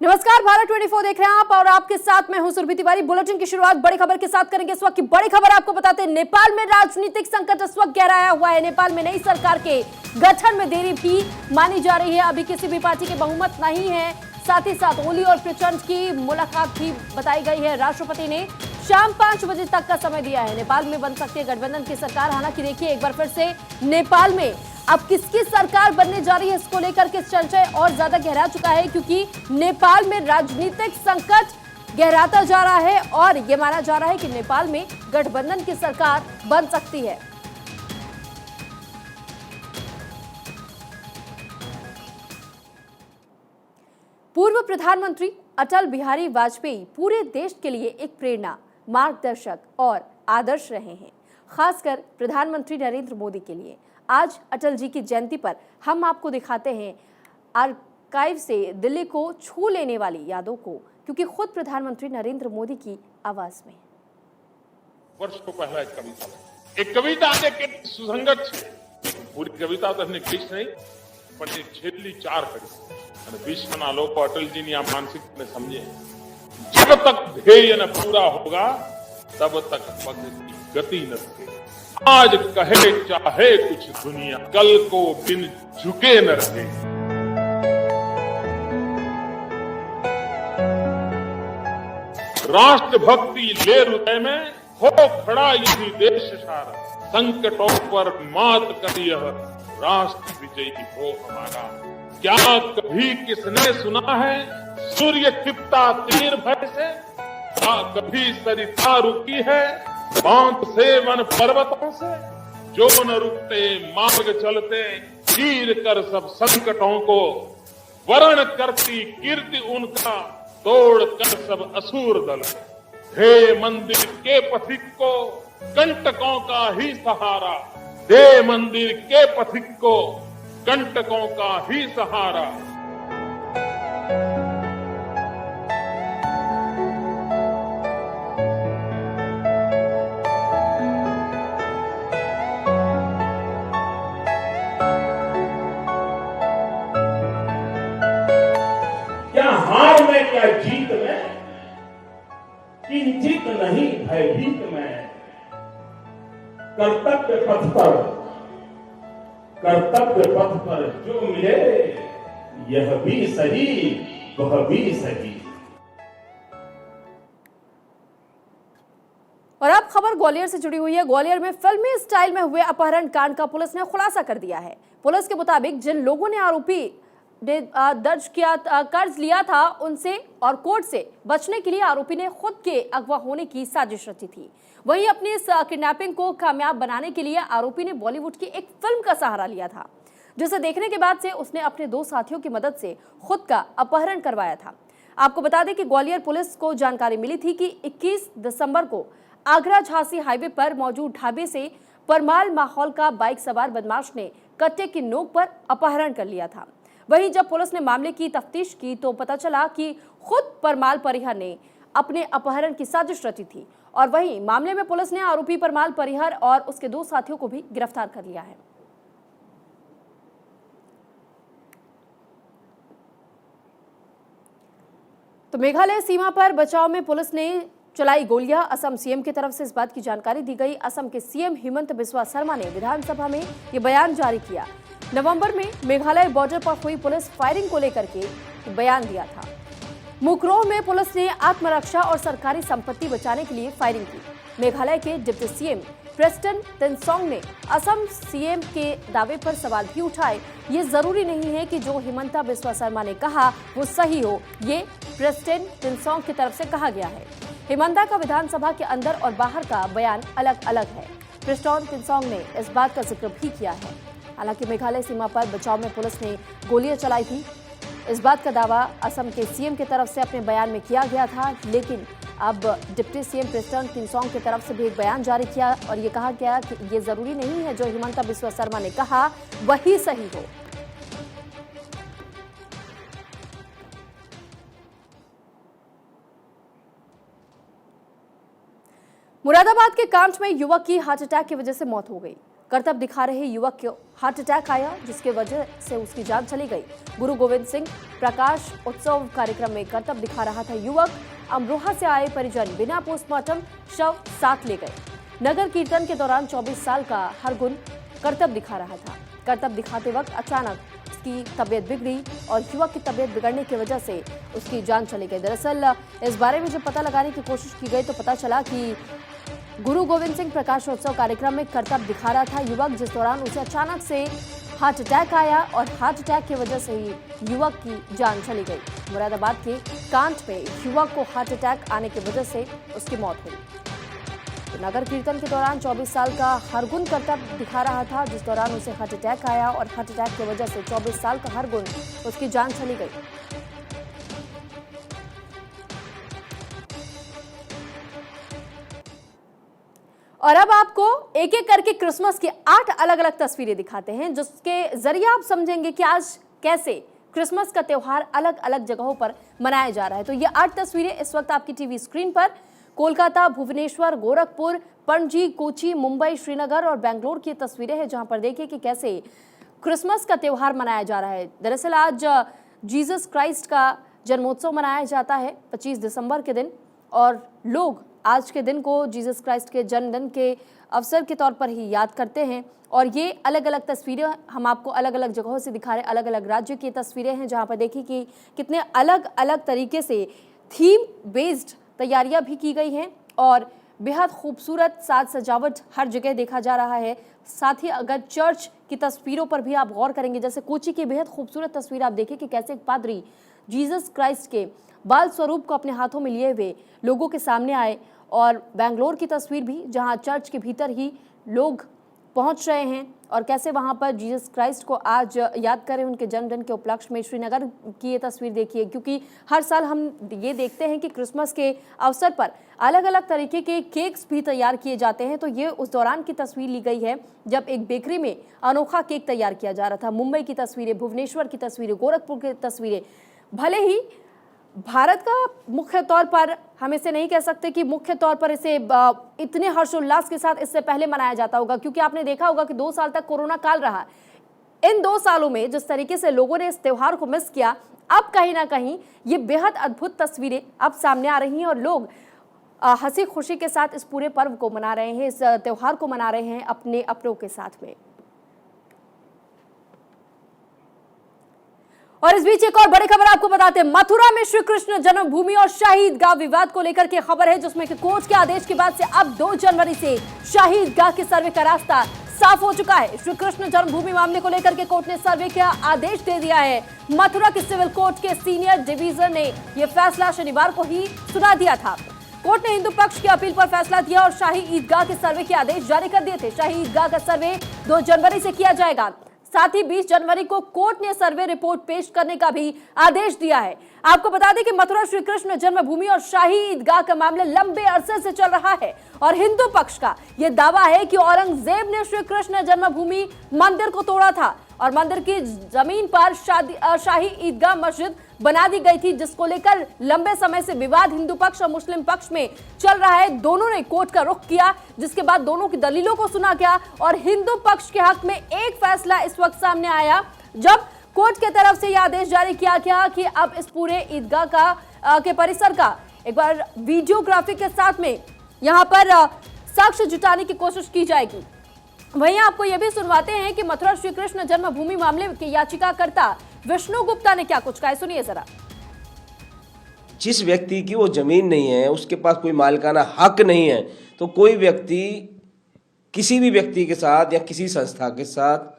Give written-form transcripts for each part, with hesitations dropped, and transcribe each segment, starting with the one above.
नमस्कार, भारत 24 देख रहे हैं आप और आपके साथ मैं हूं सुरभि तिवारी। बुलेटिन की शुरुआत बड़ी खबर के साथ करेंगे। इस वक्त की बड़ी खबर आपको बताते हैं, नेपाल में राजनीतिक संकट इस वक्त गहराया हुआ है। नेपाल में नई सरकार के गठन में देरी भी मानी जा रही है। अभी किसी भी पार्टी के बहुमत नहीं है। साथ ही साथ ओली और प्रचंड की मुलाकात भी बताई गई है। राष्ट्रपति ने शाम 5 बजे तक का समय दिया है। नेपाल में बन सकती है गठबंधन की सरकार। हालांकि देखिए, एक बार फिर से नेपाल में अब किसकी सरकार बनने जा रही है, इसको लेकर के संशय और ज्यादा गहरा चुका है, क्योंकि नेपाल में राजनीतिक संकट गहराता जा रहा है और यह माना जा रहा है कि नेपाल में गठबंधन की सरकार बन सकती है। पूर्व प्रधानमंत्री अटल बिहारी वाजपेयी पूरे देश के लिए एक प्रेरणा, मार्गदर्शक और आदर्श रहे हैं, खासकर प्रधानमंत्री नरेंद्र मोदी के लिए। आज अटल जी की जयंती पर हम आपको दिखाते हैं आर्काइव से दिल्ली को छू लेने वाली यादों को, क्योंकि खुद प्रधानमंत्री नरेंद्र मोदी की आवाज में। वर्ष को पहला एक कविता सुसंगत पूरी कविता तो हमने क्लिष्ट नहीं, पर छेली 4 कड़ी विश्वना लोग अटल जी ने मानसिक ने समझे, जब तक ध्येय न पूरा होगा तब तक पग की गति न रुके। आज कहे चाहे कुछ दुनिया, कल को बिन झुके न रहे। राष्ट्र भक्ति ले हृदय में हो खड़ा यही देश सारा, संकटों पर मात कर यह राष्ट्र विजयी हो हमारा। क्या कभी किसने सुना है सूर्य छिपता तीर भय से? क्या कभी सरिता रुकी है बांध से वन पर्वतों से? जो न रुकते मार्ग चलते चीर कर सब संकटों को, वर्ण करती कीर्ति उनका तोड़ कर सब असुर दल। हे मंदिर के पथिक को कंटकों का ही सहारा, हे मंदिर के पथिक को कंटकों का ही सहारा। क्या हार में क्या जीत में, किंचित नहीं भयभीत में। कर्तव्य पथ पर जो मिले, यह भी सही वह भी सही। और अब खबर ग्वालियर से जुड़ी हुई है। ग्वालियर में फिल्मी स्टाइल में हुए अपहरण कांड का पुलिस ने खुलासा कर दिया है। पुलिस के मुताबिक जिन लोगों ने आरोपी ने दर्ज किया कर्ज लिया था, उनसे और कोर्ट से बचने के लिए आरोपी ने खुद के अगवा होने की साजिश रची थी। वहीं अपनी इस किडनैपिंग को कामयाब बनाने के लिए आरोपी ने बॉलीवुड की एक फिल्म का सहारा लिया था, जिसे देखने के बाद से उसने अपने 2 साथियों की मदद से खुद का अपहरण करवाया था। आपको बता दें कि ग्वालियर पुलिस को जानकारी मिली थी कि 21 दिसंबर को आगरा झांसी हाईवे पर मौजूद ढाबे से परमाल माहौल का बाइक सवार बदमाश ने कट्टे की नोक पर अपहरण कर लिया था। वहीं जब पुलिस ने मामले की तफ्तीश की तो पता चला कि खुद परमाल परिहर ने अपने अपहरण की साजिश रची थी। और वहीं मामले में पुलिस ने आरोपी परमाल परिहर और उसके 2 साथियों को भी गिरफ्तार कर लिया है। तो मेघालय सीमा पर बचाव में पुलिस ने चलाई गोलियां, असम सीएम की तरफ से इस बात की जानकारी दी गई। असम के सीएम हिमंत बिस्वा शर्मा ने विधानसभा में ये बयान जारी किया। नवंबर में मेघालय बॉर्डर पर हुई पुलिस फायरिंग को लेकर के बयान दिया था। मुकरोह में पुलिस ने आत्मरक्षा और सरकारी संपत्ति बचाने के लिए फायरिंग की। मेघालय के डिप्टी सीएम प्रेस्टन टिनसोंग ने असम सीएम के दावे पर सवाल भी उठाए। ये जरूरी नहीं है कि जो हिमंता बिस्वा शर्मा ने कहा वो सही हो, ये प्रेस्टन टिनसोंग की तरफ से कहा गया है। हिमंता का विधानसभा के अंदर और बाहर का बयान अलग अलग है। प्रेस्टन टिनसोंग ने इस बात का जिक्र भी किया है। हालांकि मेघालय सीमा पर बचाव में पुलिस ने गोलियां चलाई थी, इस बात का दावा असम के सीएम की तरफ से अपने बयान में किया गया था। लेकिन अब डिप्टी सीएम प्रेस्टन टिनसोंग की तरफ से भी एक बयान जारी किया और ये कहा गया कि ये जरूरी नहीं है जो हिमंता बिस्वा शर्मा ने कहा वही सही हो। मुरादाबाद के कांच में युवक की हार्ट अटैक की वजह से मौत हो गई। करतब दिखा रहे युवक को हार्ट अटैक आया, जिसके वजह से उसकी जान चली गई। गुरु गोविंद सिंह प्रकाश उत्सव कार्यक्रम में करतब दिखा रहा था युवक। अमरोहा से आए परिजन बिना पोस्टमार्टम शव साथ ले गए। नगर कीर्तन के दौरान 24 साल का हरगुन करतब दिखा रहा था। करतब दिखाते वक्त अचानक उसकी तबीयत बिगड़ी और युवक की तबीयत बिगड़ने की वजह से उसकी जान चली गई। दरअसल इस बारे में जब पता लगाने की कोशिश की गई तो पता चला कि गुरु गोविंद सिंह प्रकाशोत्सव कार्यक्रम में करतब दिखा रहा था युवक, जिस दौरान उसे अचानक से हार्ट अटैक आया और हार्ट अटैक की वजह से ही युवक की जान चली गई। मुरादाबाद के कांट में युवक को हार्ट अटैक आने की वजह से उसकी मौत हुई। तो नगर कीर्तन के दौरान 24 साल का हरगुन करतब दिखा रहा था, जिस दौरान उसे हार्ट अटैक आया और हार्ट अटैक की वजह से 24 साल का हरगुन उसकी जान चली गई। और अब आपको एक एक करके क्रिसमस की 8 अलग अलग तस्वीरें दिखाते हैं, जिसके जरिए आप समझेंगे कि आज कैसे क्रिसमस का त्योहार अलग अलग जगहों पर मनाया जा रहा है। तो ये 8 तस्वीरें इस वक्त आपकी टीवी स्क्रीन पर कोलकाता, भुवनेश्वर, गोरखपुर, पणजी, कोची, मुंबई, श्रीनगर और बेंगलोर की तस्वीरें हैं, जहां पर देखिए कि कैसे क्रिसमस का त्योहार मनाया जा रहा है। दरअसल आज जीसस क्राइस्ट का जन्मोत्सव मनाया जाता है 25 दिसंबर के दिन, और लोग आज के दिन को जीसस क्राइस्ट के जन्मदिन के अवसर के तौर पर ही याद करते हैं। और ये अलग अलग तस्वीरें हम आपको अलग अलग जगहों से दिखा रहे हैं, अलग अलग राज्यों की तस्वीरें हैं, जहां पर देखिए कि कितने अलग अलग तरीके से थीम बेस्ड तैयारियां भी की गई हैं और बेहद खूबसूरत साज सजावट हर जगह देखा जा रहा है। साथ ही अगर चर्च की तस्वीरों पर भी आप गौर करेंगे, जैसे कोची की बेहद खूबसूरत तस्वीर आप देखिए कि कैसे एक पादरी जीसस क्राइस्ट के बाल स्वरूप को अपने हाथों में लिए हुए लोगों के सामने आए, और बेंगलोर की तस्वीर भी जहां चर्च के भीतर ही लोग पहुंच रहे हैं और कैसे वहां पर जीसस क्राइस्ट को आज याद करें उनके जन्मदिन के उपलक्ष्य में। श्रीनगर की ये तस्वीर देखिए, क्योंकि हर साल हम ये देखते हैं कि क्रिसमस के अवसर पर अलग अलग तरीके के केक्स भी तैयार किए जाते हैं। तो ये उस दौरान की तस्वीर ली गई है जब एक बेकरी में अनोखा केक तैयार किया जा रहा था। मुंबई की तस्वीरें, भुवनेश्वर की तस्वीरें, गोरखपुर की तस्वीरें। भले ही भारत का मुख्य तौर पर हम इसे नहीं कह सकते कि मुख्य तौर पर इसे इतने हर्षोल्लास के साथ इससे पहले मनाया जाता होगा, क्योंकि आपने देखा होगा कि 2 साल तक कोरोना काल रहा। इन 2 सालों में जिस तरीके से लोगों ने इस त्योहार को मिस किया, अब कहीं ना कहीं ये बेहद अद्भुत तस्वीरें अब सामने आ रही हैं और लोग हंसी खुशी के साथ इस पूरे पर्व को मना रहे हैं, इस त्योहार को मना रहे हैं अपने अपनों के साथ में। और इस बीच एक और बड़ी खबर आपको बताते हैं, मथुरा में श्री कृष्ण जन्मभूमि और शाही ईदगाह विवाद को लेकर के खबर है, जिसमें कि कोर्ट के आदेश के बाद से अब 2 जनवरी से शाही ईदगाह के सर्वे का रास्ता साफ हो चुका है। श्री कृष्ण जन्मभूमि मामले को लेकर के कोर्ट ने सर्वे का आदेश दे दिया है। मथुरा की सिविल कोर्ट के सीनियर डिवीजन ने यह फैसला शनिवार को ही सुना दिया था। कोर्ट ने हिंदू पक्ष की अपील पर फैसला दिया और शाही ईदगाह के सर्वे के आदेश जारी कर दिए थे। शाही ईदगाह का सर्वे 2 जनवरी से किया जाएगा। साथ ही 20 जनवरी को कोर्ट ने सर्वे रिपोर्ट पेश करने का भी आदेश दिया है। आपको बता दें कि मथुरा श्री कृष्ण जन्मभूमि और शाही ईदगाह का मामला लंबे अरसे से चल रहा है और हिंदू पक्ष का यह दावा है कि औरंगजेब ने श्री कृष्ण जन्मभूमि मंदिर को तोड़ा था और मंदिर की जमीन पर शाही ईदगाह मस्जिद बना दी गई थी, जिसको लेकर लंबे समय से विवाद हिंदू पक्ष और मुस्लिम पक्ष में चल रहा है। दोनों ने कोर्ट का रुख किया, जिसके बाद दोनों की दलीलों को सुना गया और हिंदू पक्ष के हक में एक फैसला इस वक्त सामने आया, जब कोर्ट के तरफ से यह आदेश जारी किया गया कि अब इस पूरे ईदगाह का के परिसर का एक बार वीडियोग्राफी के साथ में यहां पर साक्ष्य जुटाने की कोशिश की जाएगी। वहीं आपको यह भी सुनवाते हैं कि मथुरा श्री कृष्ण जन्मभूमि मामले के याचिकाकर्ता विष्णु गुप्ता ने क्या कुछ कहा है, सुनिए जरा। जिस व्यक्ति की वो जमीन नहीं है, उसके पास कोई मालिकाना हक नहीं है, तो कोई व्यक्ति किसी भी व्यक्ति के साथ या किसी संस्था के साथ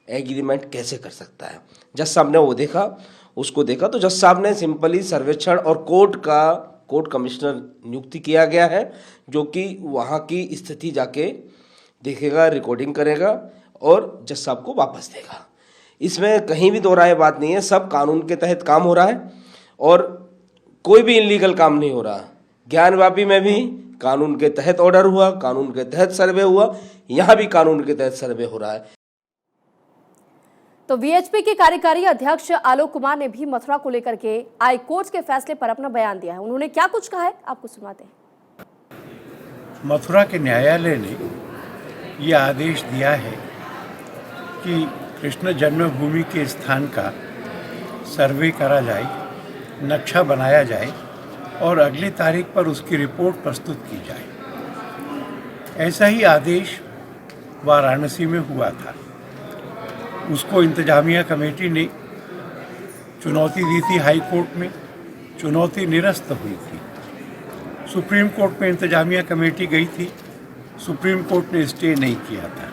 एग्रीमेंट कैसे कर सकता है। जज साहब ने वो देखा, उसको देखा, तो जज साहब ने सिंपली सर्वेक्षण और कोर्ट कमिश्नर नियुक्ति किया गया है, जो कि वहाँ की स्थिति जाके देखेगा, रिकॉर्डिंग करेगा और जज साहब को वापस देगा। इसमें कहीं भी दो राय बात नहीं है, सब कानून के तहत काम हो रहा है और कोई भी इनलीगल काम नहीं हो रहा। ज्ञानवापी में भी कानून के तहत ऑर्डर हुआ, कानून के तहत सर्वे हुआ, यहाँ भी कानून के तहत सर्वे हो रहा है। तो वीएचपी के कार्यकारी अध्यक्ष आलोक कुमार ने भी मथुरा को लेकर के हाई कोर्ट के फैसले पर अपना बयान दिया है। उन्होंने क्या कुछ कहा है, आपको सुनाते हैं। मथुरा के न्यायालय ने यह आदेश दिया है कि कृष्ण जन्मभूमि के स्थान का सर्वे करा जाए, नक्शा बनाया जाए और अगली तारीख पर उसकी रिपोर्ट प्रस्तुत की जाए। ऐसा ही आदेश वाराणसी में हुआ था। उसको इंतजामिया कमेटी ने चुनौती दी थी हाई कोर्ट में, चुनौती निरस्त हुई थी। सुप्रीम कोर्ट में इंतजामिया कमेटी गई थी, सुप्रीम कोर्ट ने स्टे नहीं किया था।